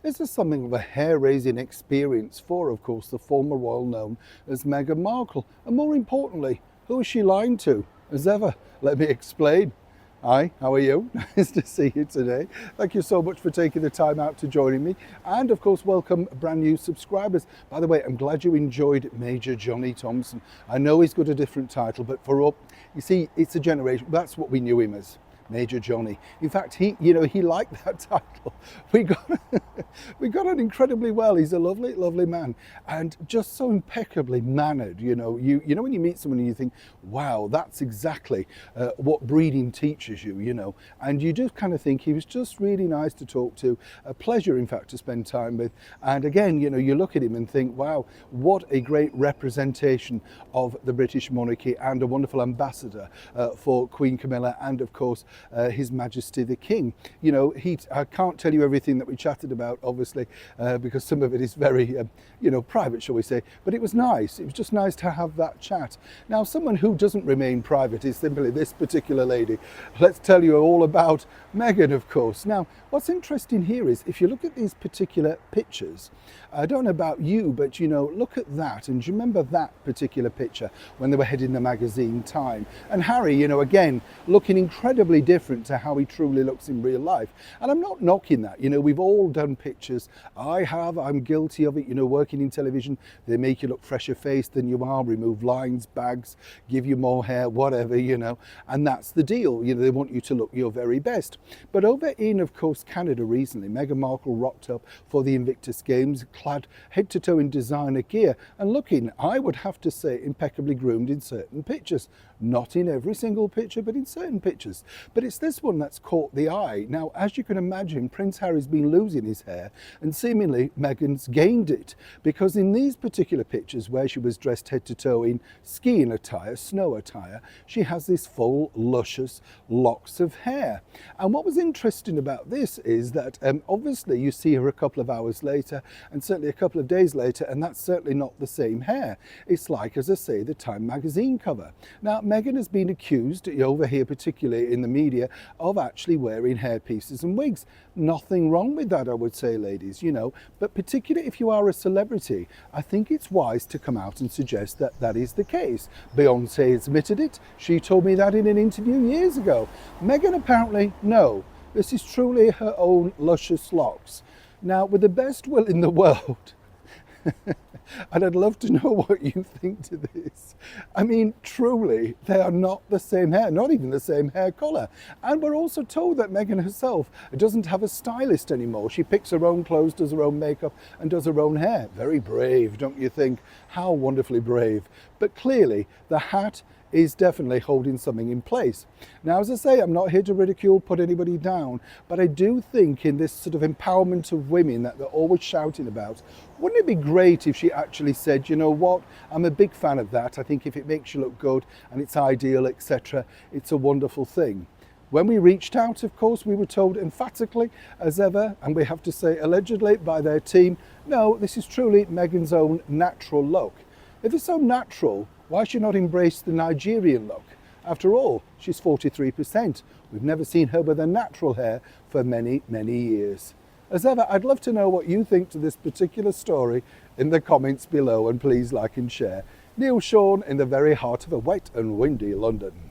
This is something of a hair-raising experience for, of course, the former royal known as Meghan Markle. And more importantly, who is she lying to? As ever, let me explain. Hi, how are you? Nice to see you today. Thank you so much for taking the time out to joining me. And of course, welcome brand new subscribers. By the way, I'm glad you enjoyed Major Johnny Thompson. I know he's got a different title, but you see, it's a generation. That's what we knew him as. Major Johnny. In fact, he liked that title. We got on incredibly well. He's a lovely, lovely man, and just so impeccably mannered. You know when you meet someone and you think, wow, that's exactly what breeding teaches you. And you just kind of think he was just really nice to talk to, a pleasure, in fact, to spend time with. And again, you look at him and think, wow, what a great representation of the British monarchy and a wonderful ambassador for Queen Camilla and, of course, His Majesty the King. I can't tell you everything that we chatted about, obviously, because some of it is very, private, shall we say. But it was nice. It was just nice to have that chat. Now, someone who doesn't remain private is simply this particular lady. Let's tell you all about Meghan, of course. Now, what's interesting here is if you look at these particular pictures, I don't know about you, but look at that. And do you remember that particular picture when they were heading the magazine Time? And Harry, again, looking incredibly different to how he truly looks in real life. And I'm not knocking that. We've all done pictures. I'm guilty of it. Working in television, they make you look fresher faced than you are, remove lines, bags, give you more hair, whatever, and that's the deal. They want you to look your very best. But over in, of course, Canada recently, Meghan Markle rocked up for the Invictus Games, clad head to toe in designer gear and looking, I would have to say, impeccably groomed in certain pictures. Not in every single picture, but in certain pictures. But it's this one that's caught the eye. Now, as you can imagine, Prince Harry's been losing his hair and seemingly Meghan's gained it, because in these particular pictures where she was dressed head to toe in skiing attire, snow attire, she has this full, luscious locks of hair. And what was interesting about this is that obviously you see her a couple of hours later and certainly a couple of days later, and that's certainly not the same hair. It's like, as I say, the Time magazine cover. Now, Meghan has been accused, over here particularly in the media, of actually wearing hair pieces and wigs. Nothing wrong with that, I would say, ladies, but particularly if you are a celebrity, I think it's wise to come out and suggest that that is the case. Beyonce admitted it. She told me that in an interview years ago. Meghan apparently, no. This is truly her own luscious locks. Now, with the best will in the world, and I'd love to know what you think to this. I mean, truly, they are not the same hair, not even the same hair colour. And we're also told that Meghan herself doesn't have a stylist anymore. She picks her own clothes, does her own makeup, and does her own hair. Very brave, don't you think? How wonderfully brave. But clearly, the hat is definitely holding something in place. Now, as I say, I'm not here to ridicule, put anybody down, but I do think in this sort of empowerment of women that they're always shouting about, wouldn't it be great if she actually said, you know what, I'm a big fan of that. I think if it makes you look good and it's ideal, etc., it's a wonderful thing. When we reached out, of course, we were told emphatically, as ever, and we have to say allegedly by their team, no, this is truly Meghan's own natural look. If it's so natural, why should she not embrace the Nigerian look? After all, she's 43%. We've never seen her with her natural hair for many, many years. As ever, I'd love to know what you think to this particular story in the comments below, and please like and share. Neil Sean in the very heart of a wet and windy London.